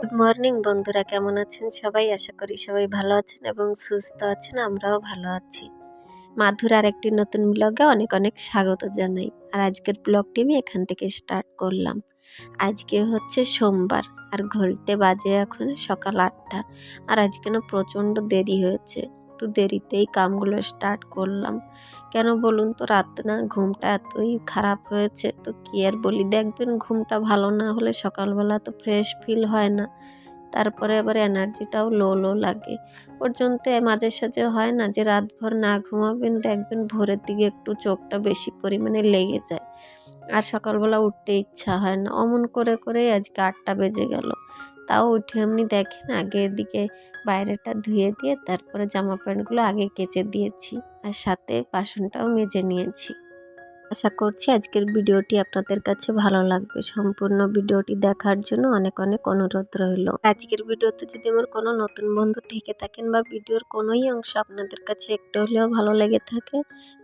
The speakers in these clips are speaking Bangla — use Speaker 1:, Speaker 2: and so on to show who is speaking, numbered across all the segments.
Speaker 1: গুড মর্নিং বন্ধুরা, কেমন আছেন সবাই? আশা করি সবাই ভালো আছেন এবং সুস্থ আছেন। আমরাও ভালো আছি। মাধুর আর একটি নতুন ব্লগে অনেক অনেক স্বাগত জানাই। আর আজকের ব্লগটি আমি এখান থেকে স্টার্ট করলাম। আজকে হচ্ছে সোমবার আর ঘড়িতে বাজে এখন সকাল 8টা। আর আজকে না প্রচণ্ড দেরি হয়েছে, একটু দেরিতেই কামগুলো স্টার্ট করলাম। কেন বলুন তো, রাতে না ঘুমটা এতই খারাপ হয়েছে, তো কি আর বলি। দেখবেন ঘুমটা ভালো না হলে সকালবেলা তো ফ্রেশ ফিল হয় না, তারপরে আবার এনার্জিটাও লো লো লাগে। ওর জন্য মাঝে সাঝে হয় না যে রাতভর না ঘুমাবেন, দেখবেন ভোরের দিকে একটু চোখটা বেশি পরিমাণে লেগে যায় আর সকালবেলা উঠতে ইচ্ছা হয় না। অমন করে করে আজকে 8টা বেজে গেল। তাও উঠে এমনি দেখেন আগে এদিকে বাইরেটা ধুয়ে দিয়ে তারপরে জামা প্যান্টগুলো আগে কেচে দিয়েছি আর সাথে বাসনটাও মেজে নিয়েছি। আশা করছি আজকের ভিডিওটি আপনাদের কাছে ভালো লাগবে। সম্পূর্ণ ভিডিওটি দেখার জন্য অনেক অনেক অনুরোধ রইল। আজকের ভিডিওতে যদি আমার কোনো নতুন বন্ধু থেকে থাকেন বা ভিডিওর কোনোই অংশ আপনাদের কাছে একটু হলেও ভালো লেগে থাকে,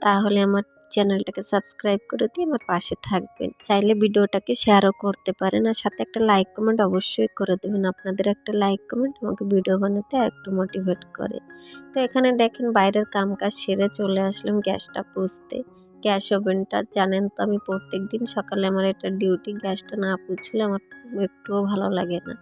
Speaker 1: তাহলে আমার চ্যানেলটাকে সাবস্ক্রাইব করে দিয়ে আমার পাশে থাকবেন। চাইলে ভিডিওটাকে শেয়ারও করতে পারেন আর সাথে একটা লাইক কমেন্ট অবশ্যই করে দেবেন। আপনাদের একটা লাইক কমেন্ট আমাকে ভিডিও বানাতে আর একটু মোটিভেট করে। তো এখানে দেখেন বাইরের কাজ সেরে চলে আসলাম গ্যাসটা পুছতে। গ্যাস ওভেনটা জানেন তো, আমি প্রত্যেকদিন সকালে আমার এটা ডিউটি। গ্যাসটা না পুছলে আমার একটুও ভালো লাগে না।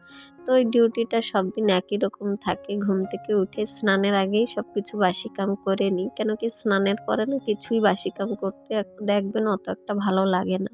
Speaker 1: তো ওই ডিউটিটা সব দিন একই রকম থাকে। ঘুম থেকে উঠে স্নানের আগেই সব কিছু বাসি কাম করে নিই, কেন কি স্নানের পরে না কিছুই বাসি কাম করতে দেখবেন অত একটা ভালো লাগে না।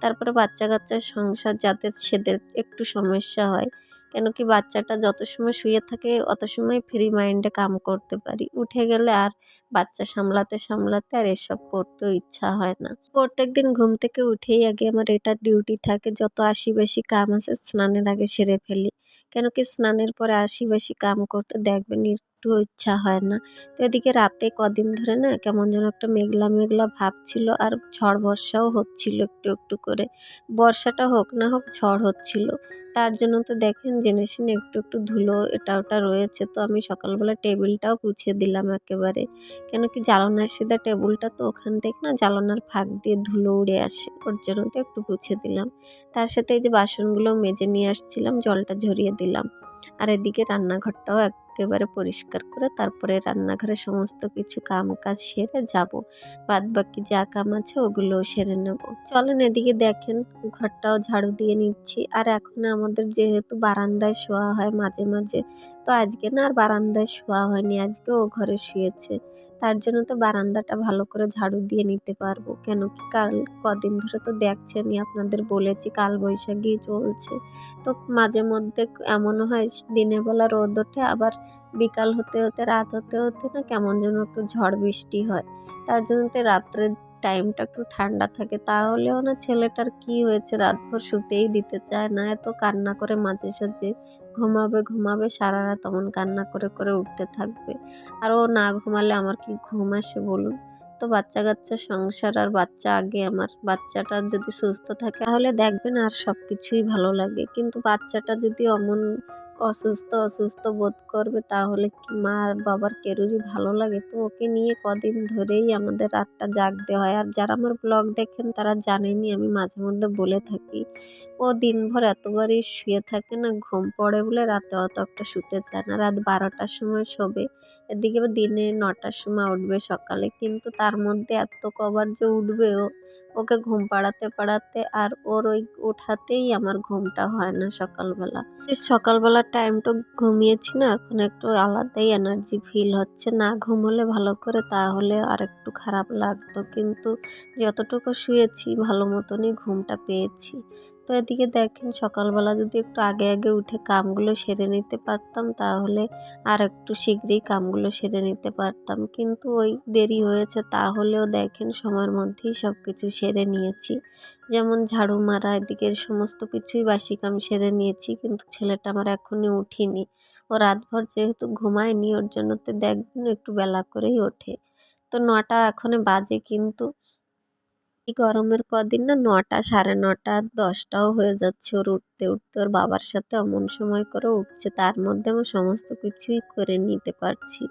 Speaker 1: তারপরে বাচ্চা কাচ্চার সংসার, যাতে সেদের একটু সমস্যা হয়, কেন কি বাচ্চাটা যত সময় শুয়ে থাকে অত সময় ফ্রি মাইন্ডে কাম করতে পারি। উঠে গেলে আর বাচ্চা সামলাতে সামলাতে আর এসব করতেও ইচ্ছা হয় না। প্রত্যেকদিন ঘুম থেকে উঠেই আগে আমার এটা ডিউটি থাকে, যত আশি বেশি কাম আছে স্নানের আগে সেরে ফেলি। কেন কি স্নানের পরে আশি বেশি কাম করতে দেখবেন একটু ইচ্ছা হয় না। তো এদিকে রাতে কদিন ধরে না কেমন যেন একটা মেঘলা মেঘলা ভাব ছিল আর ঝড় বর্ষাও হচ্ছিল একটু একটু করে। বর্ষাটা হোক না হোক ঝড় হচ্ছিল, তার জন্য তো দেখেন জেনে শুনে একটু একটু ধুলো এটা ওটা রয়েছে। তো আমি সকালবেলা টেবিলটাও গুছিয়ে দিলাম একেবারে, কেন কি জানালার সিধা টেবিলটা, তো ওখান থেকে না জানালার ফাঁক দিয়ে ধুলো উড়ে আসে, ওর জন্য তো একটু গুছিয়ে দিলাম। তার সাথে এই যে বাসনগুলো মেজে নিয়ে আসছিলাম, জলটা ঝরিয়ে দিলাম। আর এদিকে রান্নাঘরটাও একেবারে পরিষ্কার করে তারপরে রান্নাঘরের সমস্ত কিছু কাম কাজ সেরে যাব। বাদ বাকি যা কাম আছে ওগুলোও সেরে নেব। চলেন এদিকে দেখেন ঘরটাও ঝাড়ু দিয়ে নিচ্ছি। আর এখন আমাদের যেহেতু বারান্দায় শোয়া হয় মাঝে মাঝে, তো আজকে না আর বারান্দায় শোয়া হয়নি, আজকে ও ঘরে শুয়েছে। তার জন্য তো বারান্দাটা ভালো করে ঝাড়ু দিয়ে নিতে পারবো। কেন কি কাল কদিন ধরে তো দেখছেনই, আপনাদের বলেছি কালবৈশাখী চলছে। তো মাঝে মধ্যে এমনও হয় দিনের বেলা রোদ ওঠে, আবার বিকাল হতে হতে রাত হতে হতে না কেমন যেন একটু ঝড় বৃষ্টি হয়। তার জন্য তো রাত্রের টাইমটা একটু ঠান্ডা থাকে। তাহলেও না ছেলেটার কি হয়েছে, রাতভর শুতেই দিতে চায় না, এত কান্না করে মাঝে সাঝে। ঘুমাবে ঘুমাবে সারা রাত অমন কান্না করে করে উঠতে থাকবে। আর ও না ঘুমালে আমার কি ঘুম আসে বলুন? তো বাচ্চা কাচ্চা সংসার আর বাচ্চা আগে। আমার বাচ্চাটা যদি সুস্থ থাকে তাহলে দেখবেন আর সব কিছুই ভালো লাগে, কিন্তু বাচ্চাটা যদি অমন অসুস্থ অসুস্থ বোধ করবে তাহলে কি মা বাবার কেউরই ভালো লাগে? তো ওকে নিয়ে কদিন ধরেই আমাদের রাতটা জাগতে হয়। আর যারা আমার ব্লগ দেখেন তারা জানেনই, আমি মাঝে মধ্যে বলে থাকি ও দিনভর এতবারই শুয়ে থাকে না, ঘুম পড়ে বলে রাতে অত একটা শুতে চায় না। রাত 12টার সময় শোবে, এদিকে দিনে 9টার সময় উঠবে সকালে, কিন্তু তার মধ্যে এত কবার যে উঠবে ওকে ঘুম পাড়াতে পাড়াতে আর ওর ওই ওঠাতেই আমার ঘুমটা হয় না সকালবেলা। সকালবেলার টাইমটা ঘুমিয়েছি না, এখন একটু আলাদাই এনার্জি ফিল হচ্ছে। না ঘুমোলে ভালো করে তাহলে আর একটু খারাপ লাগতো, কিন্তু যতটুকু শুয়েছি ভালো মতনই ঘুমটা পেয়েছি। তো এদিকে দেখেন সকালবেলা যদি একটু আগে আগে উঠে কামগুলো সেরে নিতে পারতাম তাহলে আর একটু শীঘ্রই কামগুলো সেরে নিতে পারতাম, কিন্তু ওই দেরি হয়েছে। তাহলেও দেখেন সময়ের মধ্যেই সব কিছু সেরে নিয়েছি। যেমন ঝাড়ু মারা, এদিকে সমস্ত কিছুই বাসি কাম সেরে নিয়েছি, কিন্তু ছেলেটা আমার এখনই উঠিনি। ও রাতভর যেহেতু ঘুমায়নি ওর জন্য তো দেখবেন একটু বেলা করেই ওঠে। তো 9টা এখনো বাজে, কিন্তু এই গরমের কদিন না 9টা, 9:30, 10টাও হয়ে যাচ্ছে ওর উঠতে উঠতে। ওর বাবার সাথে অমন সময় করে উঠছে, তার মধ্যে আমি সমস্ত কিছুই করে নিতে পারছি।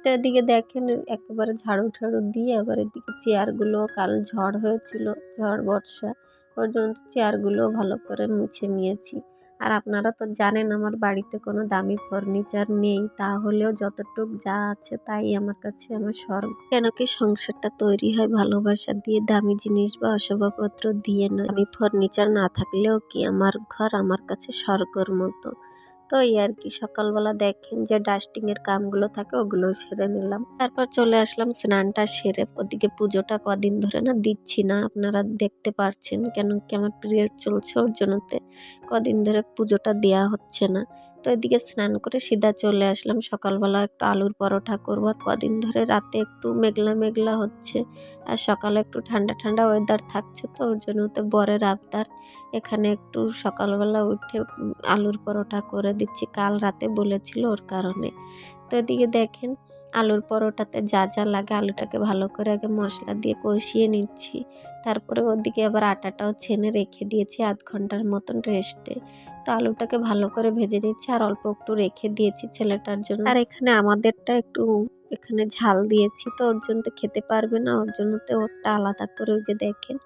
Speaker 1: তো এদিকে দেখেন একেবারে ঝাড়ু ঠাড়ু দিয়ে আবার এদিকে চেয়ারগুলো, কাল ঝড় হয়েছিল, ঝড় বর্ষা, ওর জন্য চেয়ারগুলো ভালো করে মুছে নিয়েছি। আর আপনারা তো জানেন আমার বাড়িতে কোনো দামি ফার্নিচার নেই, তাহলেও যতটুক যা আছে তাই আমার কাছে আমার স্বর্গ। কেন কি সংসারটা তৈরি হয় ভালোবাসা দিয়ে, দামি জিনিস বা আসবাবপত্র দিয়ে নয়। আমি ফার্নিচার না থাকলেও কি আমার ঘর আমার কাছে স্বর্গের মতো। তো এই আর কি, সকালবেলা দেখেন যে ডাস্টিং এর কামগুলো থাকে ওগুলো সেরে নিলাম, তারপর চলে আসলাম স্নানটা সেরে। ওদিকে পুজোটা কদিন ধরে না দিচ্ছি না, আপনারা দেখতে পারছেন, কেন কি আমার পিরিয়ড চলছে ওর জন্যতে কদিন ধরে পুজোটা দেওয়া হচ্ছে না। তো এদিকে স্নান করে সিধা চলে আসলাম, সকালবেলা একটু আলুর পরোটা করবো। আর কদিন ধরে রাতে একটু মেঘলা মেঘলা হচ্ছে আর সকালে একটু ঠান্ডা ঠান্ডা ওয়েদার থাকছে, তো ওর জন্যতে বরের আবদার এখানে একটু সকালবেলা উঠে আলুর পরোটা করে দিচ্ছি। কাল রাতে বলেছিল ওর কারণে। তো এদিকে দেখেন আলুর পরোটাতে যা যা লাগে আলুটাকে ভালো করে আগে মশলা দিয়ে কষিয়ে নিচ্ছি। তারপরে ওদিকে আবার আটাটাও ছেনে রেখে দিয়েছি আধ ঘন্টার মতন রেস্টে। তো আলুটাকে ভালো করে ভেজে নিচ্ছি আর অল্প একটু রেখে দিয়েছি ছেলেটার জন্য। আর এখানে আমাদেরটা একটু এখানে ঝাল দিয়েছি, তো ওর জন্য তো খেতে পারবে না, ওর জন্য তো ওরটা আলাদা করে ওই যে দেখেন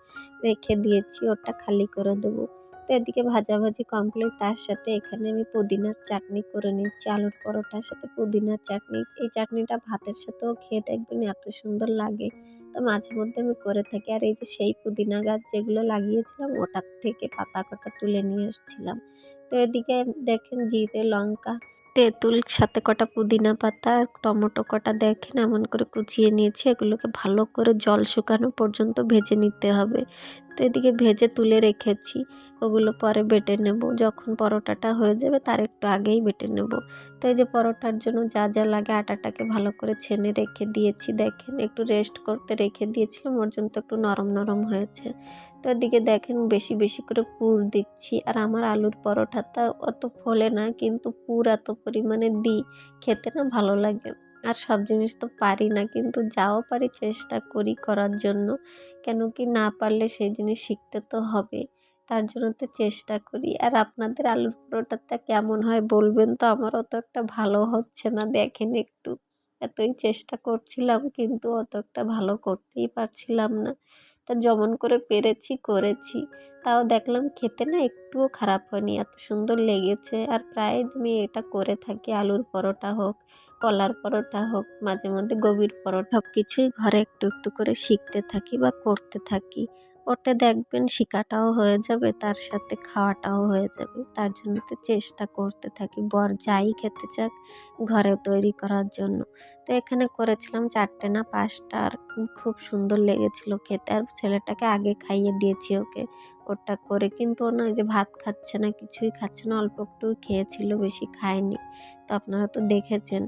Speaker 1: রেখে দিয়েছি, ওরটা খালি করে দেবো। তো এদিকে ভাজাভাজি কমপ্লিট, তার সাথে এখানে আমি পুদিনার চাটনি করে নিচ্ছি। আলুর পরোটার সাথে পুদিনার চাটনি, এই চাটনিটা ভাতের সাথেও খেয়ে দেখবেন এত সুন্দর লাগে। তো মাঝে মধ্যে আমি করে থাকি। আর এই যে সেই পুদিনা গাছ যেগুলো লাগিয়েছিলাম ওটার থেকে পাতা কটা তুলে নিয়ে আসছিলাম। তো এদিকে দেখেন জিরে লঙ্কা তেঁতুল সাথে কটা পুদিনা পাতা আর টমেটো কটা দেখেন এমন করে কুচিয়ে নিয়েছি। এগুলোকে ভালো করে জল শুকানো পর্যন্ত ভেজে নিতে হবে। তো এদিকে ভেজে তুলে রেখেছি, ওগুলো পরে বেটে নেব। যখন পরোটাটা হয়ে যাবে তার একটু আগেই বেটে নেব। তো এই যে পরোটার জন্য যা যা লাগে আটাটাকে ভালো করে ছেনে রেখে দিয়েছি, দেখেন একটু রেস্ট করতে রেখে দিয়েছিলাম, ওর জন্য তো একটু নরম নরম হয়েছে। তো এদিকে দেখেন বেশি বেশি করে পুর দিচ্ছি। আর আমার আলুর পরোটাটা অত ফোলে না, কিন্তু পুর এত পরিমাণে দিই খেতে না ভালো লাগে। আর সব জিনিস তো পারি না, কিন্তু যাও পারি চেষ্টা করি করার জন্য। কেন কি না পারলে সেই জিনিস শিখতে তো হবে, তার জন্য তো চেষ্টা করি। আর আপনাদের আলুর পরোটাটা কেমন হয় বলবেন তো, আমার অত একটা ভালো হচ্ছে না, দেখেন একটু এতই চেষ্টা করছিলাম কিন্তু অত একটা ভালো করতেই পারছিলাম না। তা যেমন করে পেরেছি করেছি, তাও দেখলাম খেতে না একটুও খারাপ হয়নি, এত সুন্দর লেগেছে। আর প্রায় আমি এটা করে থাকি, আলুর পরোটা হোক কলার পরোটা হোক মাঝে মধ্যে গভীর পরোটা, সব কিছুই ঘরে একটু একটু করে শিখতে থাকি বা করতে থাকি। ওতে দেখবেন শেখাটাও হয়ে যাবে, তার সাথে খাওয়াটাও হয়ে যাবে। তার জন্য তো চেষ্টা করতে থাকি বর যাই খেতে চাক ঘরে তৈরি করার জন্য। তো এখানে করেছিলাম 4টে না 5টা, আর খুব সুন্দর লেগেছিল খেতে। আর ছেলেটাকে আগে খাইয়ে দিয়েছি ওকে ওটা করে, কিন্তু ও না ওই যে ভাত খাচ্ছে না, কিছুই খাচ্ছে না, অল্প একটু খেয়েছিল, বেশি খায়নি। তো আপনারা তো দেখেছেন।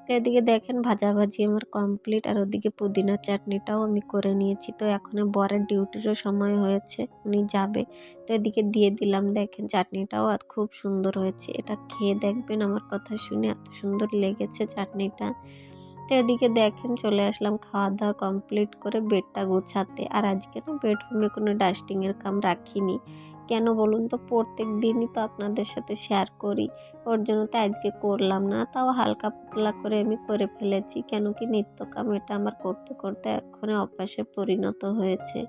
Speaker 1: তো এদিকে দেখেন ভাজাভাজি আমার কমপ্লিট, আর ওদিকে পুদিনা চাটনিটাও আমি করে নিয়েছি। তো এখন বরের ডিউটিরও সময় হয়েছে, উনি যাবে। তো এদিকে দিয়ে দিলাম, দেখেন চাটনিটাও আর খুব সুন্দর হয়েছে, এটা খেয়ে দেখবেন, আমার কথা শুনে এত সুন্দর লেগেছে চাটনিটা। তো এদিকে দেখেন চলে আসলাম খাওয়া দাওয়া কমপ্লিট করে বেডটা গোছাতে। আর আজকে না বেডরুমে কোনো ডাস্টিংয়ের কাম রাখিনি, কেন বলুন তো, প্রত্যেক দিনই তো আপনাদের সাথে শেয়ার করি, ওর জন্য তো আজকে করলাম না। তাও হালকা পাতলা করে আমি করে ফেলেছি, কেন কি নিত্য কাম এটা আমার করতে করতে এখন অভ্যাসে পরিণত হয়েছে।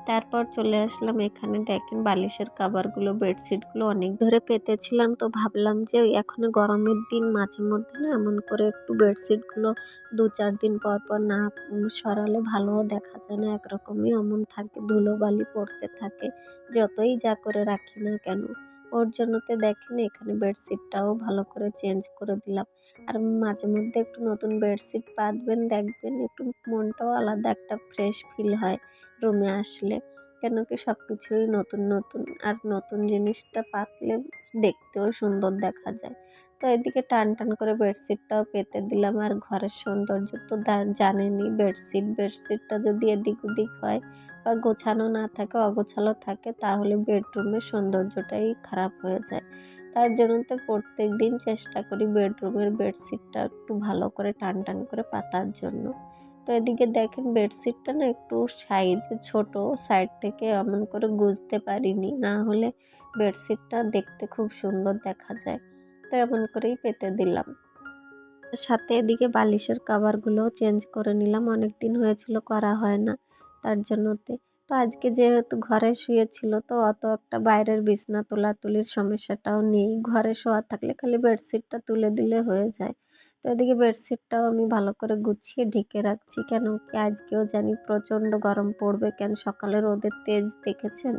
Speaker 1: তারপর চলে আসলাম এখানে, দেখেন বালিশের কাভারগুলো বেডশিটগুলো অনেক ধরে পেতেছিলাম, তো ভাবলাম যে এখন গরমের দিন মাঝে মধ্যে না এমন করে একটু বেডশিটগুলো 2-4 দিন পর পর না সরালে ভালোও দেখা যায় না, একরকমই অমন থাকে, ধুলোবালি পড়তে থাকে যতই যা করে রাখি না কেন। ওর জন্যতে দেখেন এখানে বেডশিটটাও ভালো করে চেঞ্জ করে দিলাম। আর মাঝে মধ্যে একটু নতুন বেডশিট পাতবেন, দেখবেন একটু মনটাও আলাদা একটা ফ্রেশ ফিল হয় রুমে আসলে। কেন কি সব কিছুই নতুন নতুন, আর নতুন জিনিসটা পাতলে দেখতেও সুন্দর দেখা যায়। তো এদিকে টান টান করে বেডশিটটাও পেতে দিলাম। আর ঘরের সৌন্দর্য তো জানেনই, বেডশিটটা যদি এদিক ওদিক হয় বা গোছানো না থাকে অগোছালো থাকে তাহলে বেডরুমের সৌন্দর্যটাই খারাপ হয়ে যায়। তার জন্য তো প্রত্যেক দিন চেষ্টা করি বেডরুমের বেডশিটটা একটু ভালো করে টান টান করে পাতার জন্য। তো এদিকে দেখেন বেডশিটটা না একটু সাইজে ছোট, সাইড থেকে এমন করে গুজতে পারিনি, না হলে বেডশিটটা দেখতে খুব সুন্দর দেখা যায়। তো এমন করেই পেতে দিলাম। সাথে এদিকে বালিশের কভারগুলোও চেঞ্জ করে নিলাম, অনেক দিন হয়েছিল করা হয় না, তার জন্যতে। তো আজকে যেহেতু ঘরে শুয়েছিল তো অত একটা বাইরের বিছনা তোলাতুলির সমস্যাটাও নেই, ঘরে শোয়া থাকলে খালি বেডশিটটা তুলে দিলে হয়ে যায়। তো এদিকে বেডশিটটাও আমি ভালো করে গুছিয়ে ঢেকে রাখছি, কেন কি আজকেও জানি প্রচণ্ড গরম পড়বে, কেন সকালে রোদের তেজ দেখেছেন,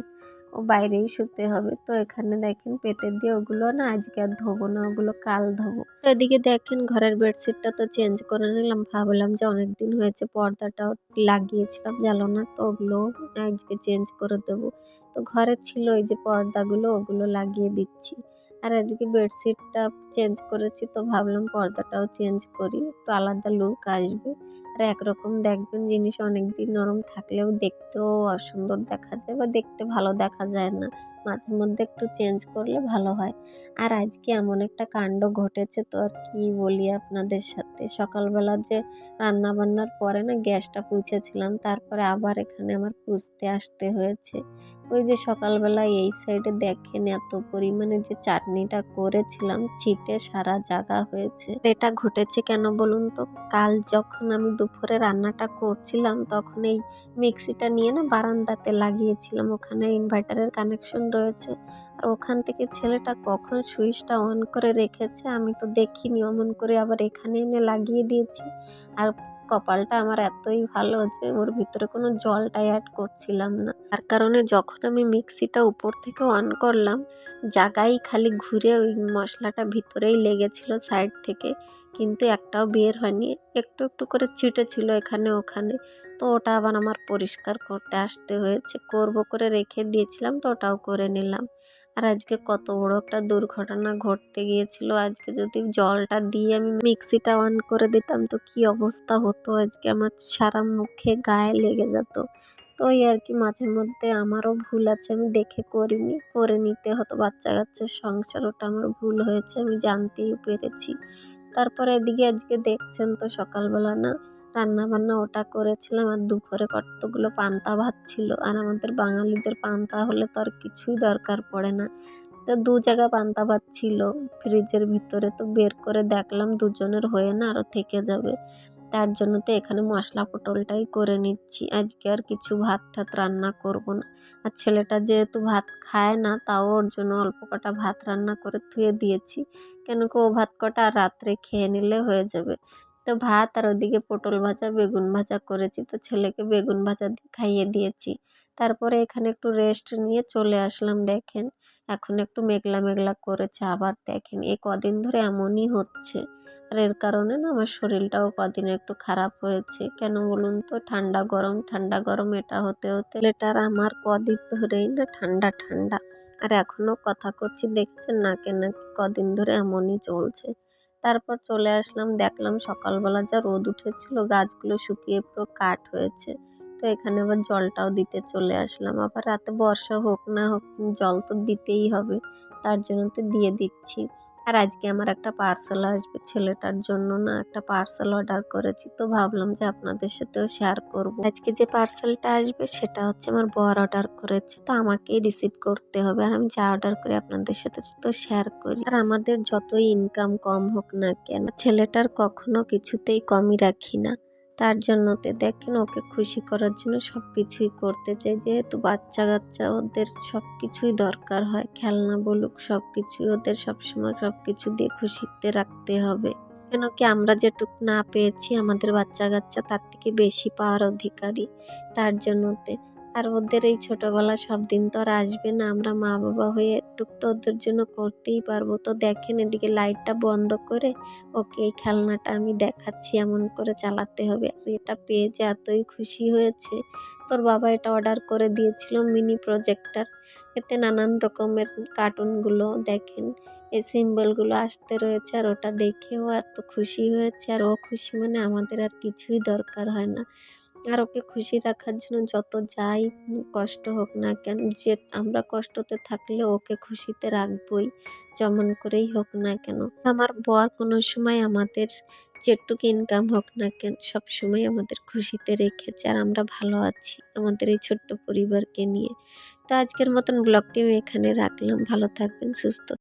Speaker 1: ও বাইরেই শুতে হবে। তো এখানে দেখেন পেতে দিয়ে ওগুলো না আজকে আর ধোবো না, ওগুলো কাল ধোবো। তো এদিকে দেখেন ঘরের বেডশিটটা তো চেঞ্জ করে নিলাম, ভাবলাম যে অনেক দিন হয়েছে পর্দাটাও লাগিয়েছিলাম জ্বালানোর, তো ওগুলো আজকে চেঞ্জ করে দেবো। তো ঘরে ছিল এই যে পর্দাগুলো, ওগুলো লাগিয়ে দিচ্ছি। আর আজকে বেডশিটটা চেঞ্জ করেছি, তো ভাবলাম পর্দাটাও চেঞ্জ করি, একটু আলাদা লুক আসবে। আর একরকম দেখবেন জিনিস অনেকদিন নরম থাকলেও দেখতেও অসুন্দর দেখা যায় বা দেখতে ভালো দেখা যায় না, মাঝে মধ্যে একটু চেঞ্জ করলে ভালো হয়। আর আজকে এমন একটা কাণ্ড ঘটেছে, তো আর কি বলি আপনাদের সাথে। সকালবেলা যে রান্না বান্নার পরে না গ্যাসটা পুছেছিলাম, তারপরে আবার এখানে আমার পুছতে আসতে হয়েছে। ওই যে সকালবেলা এই সাইডে দেখেন এত পরিমাণে যে চাটনিটা করেছিলাম ছিটে সারা জায়গা হয়েছে। এটা ঘটেছে কেন বলুন তো, কাল যখন আমি দুপুরে রান্নাটা করছিলাম তখন এই মিক্সিটা নিয়ে না বারান্দাতে লাগিয়েছিলাম, ওখানে ইনভার্টারের কানেকশন রয়েছে। আর ওখান থেকে ছেলেটা কখন সুইচটা অন করে রেখেছে আমি তো দেখিনি, অমন করে আবার এখানে এনে লাগিয়ে দিয়েছি। আর কপালটা আমার এতই ভালো যে ওর ভিতরে কোনো জলটা অ্যাড করছিলাম না, তার কারণে যখন আমি মিক্সিটা উপর থেকে অন করলাম জায়গায় খালি ঘুরে ওই মশলাটা ভিতরেই লেগেছিল সাইড থেকে, কিন্তু একটাও বের হয়নি, একটু একটু করে ছিটে ছিল এখানে ওখানে। তো ওটা আবার আমার পরিষ্কার করতে আসতে হয়েছে, করব করে রেখে দিয়েছিলাম, তো ওটাও করে নিলাম। আর আজকে কত বড় একটা দুর্ঘটনা ঘটতে গিয়েছিল, আজকে যদি জলটা দিয়ে আমি মিক্সিটা অন করে দিতাম তো কি অবস্থা হতো, আজকে আমার সারা মুখে গায়ে লেগে যেত। তো ওই আর কি, মাঝে মধ্যে আমারও ভুল আছে, আমি দেখে করিনি, করে নিতে হতো, বাচ্চা কাচ্চার সংসার, ওটা আমার ভুল হয়েছে, আমি জানতেই পেরেছি। তারপরে এদিকে আজকে দেখছেন তো সকালবেলা না রান্না বান্না ওটা করেছিলাম, আর দুপুরে কতগুলো পান্তা ভাত ছিল, আর আমাদের বাঙালিদের পান্তা হলে তো আর কিছুই দরকার পড়ে না। তো ২ জায়গা পান্তা ভাত ছিল ফ্রিজের ভিতরে, তো বের করে দেখলাম দুজনের হয়ে না আরও থেকে যাবে। তার জন্য তো এখানে মশলা পটলটাই করে নিচ্ছি, আজকে আর কিছু ভাত ঠাত রান্না করব না। আর ছেলেটা যেহেতু ভাত খায় না, তাও ওর জন্য অল্প কটা ভাত রান্না করে ধুয়ে দিয়েছি, কেন কি ও ভাত কটা আর রাত্রে খেয়ে নিলে হয়ে যাবে। তো ভাত আর ওদিকে পটল ভাজা বেগুন ভাজা করেছি, তো ছেলেকে বেগুন ভাজা দিয়ে খাইয়ে দিয়েছি। তারপরে এখানে একটু রেস্ট নিয়ে চলে আসলাম। দেখেন এখন একটু মেঘলা মেঘলা করেছে, আবার দেখেন এই কদিন ধরে এমনই হচ্ছে। আর এর কারণে না আমার শরীরটাও কদিন একটু খারাপ হয়েছে, কেন বলুন তো, ঠান্ডা গরম এটা হতে হতে ছেলেটার আমার কদিন ধরেই না ঠান্ডা ঠান্ডা। আর এখনও কথা করছি দেখছেন নাকে নাকি কদিন ধরে এমনই চলছে। তারপর চলে আসলাম, দেখলাম সকালবেলা যা রোদ উঠেছিল গাছগুলো শুকিয়ে পুরো কাঠ হয়েছে। তো এখানে আবার জলটাও দিতে চলে আসলাম, আবার রাতে বর্ষা হোক না হোক জল তো দিতেই হবে, তার জন্য তো দিয়ে দিচ্ছি। আর আজকে আমার একটা পার্সেল আসবে, ছেলেটার জন্য না একটা পার্সেল অর্ডার করেছি, তো ভাবলাম যে আপনাদের সাথেও শেয়ার করব। আজকে যে পার্সেলটা আসবে সেটা হচ্ছে আমার বর অর্ডার করেছে, তো আমাকেই রিসিভ করতে হবে, আর আমি যা অর্ডার করি আপনাদের সাথে তো শেয়ার করি। আর আমাদের যতই ইনকাম কম হোক না কেন ছেলেটার কখনো কিছুতেই কমই রাখি না, তার জন্য তো দেখেন ওকে খুশি করার জন্য সব কিছুই করতে চাই, যেহেতু বাচ্চা কাচ্চা ওদের সব কিছুই দরকার হয়, খেলনা বলুক সব কিছুই ওদের সবসময় সব কিছু দিয়ে খুশিতে রাখতে হবে। কেন কি আমরা যেটুক না পেয়েছি আমাদের বাচ্চা কাচ্চা তার থেকে বেশি পাওয়ার অধিকারী, তার জন্যতে। আর ওদের এই ছোটবেলা সব দিন তো আর আসবে না, আমরা মা বাবা হয়ে একটুক তো ওদের জন্য করতেই পারবো। তো দেখেন এদিকে লাইটটা বন্ধ করে ওকে এই খেলনাটা আমি দেখাচ্ছি এমন করে চালাতে হবে, আর এটা পেয়ে যে এতই খুশি হয়েছে। তোর বাবা এটা অর্ডার করে দিয়েছিল মিনি প্রজেক্টর, এতে নানান রকমের কার্টুনগুলো দেখেন এই সিম্বলগুলো আসতে রয়েছে, আর ওটা দেখেও এত খুশি হয়েছে। আর ও খুশি মানে আমাদের আর কিছুই দরকার হয় না। আর ওকে খুশি রাখার জন্য যত যাই কষ্ট হোক না কেন, যে আমরা কষ্টতে থাকলে ওকে খুশিতে রাখবই, যেমন করেই হোক না কেন। আমার বর কোনো সময় আমাদের যেটুকু ইনকাম হোক না কেন সব সময় আমাদের খুশিতে রেখেছে, আর আমরা ভালো আছি আমাদের এই ছোট্ট পরিবারকে নিয়ে। তো আজকের মতন ব্লগটি আমি এখানে রাখলাম, ভালো থাকবেন, সুস্থ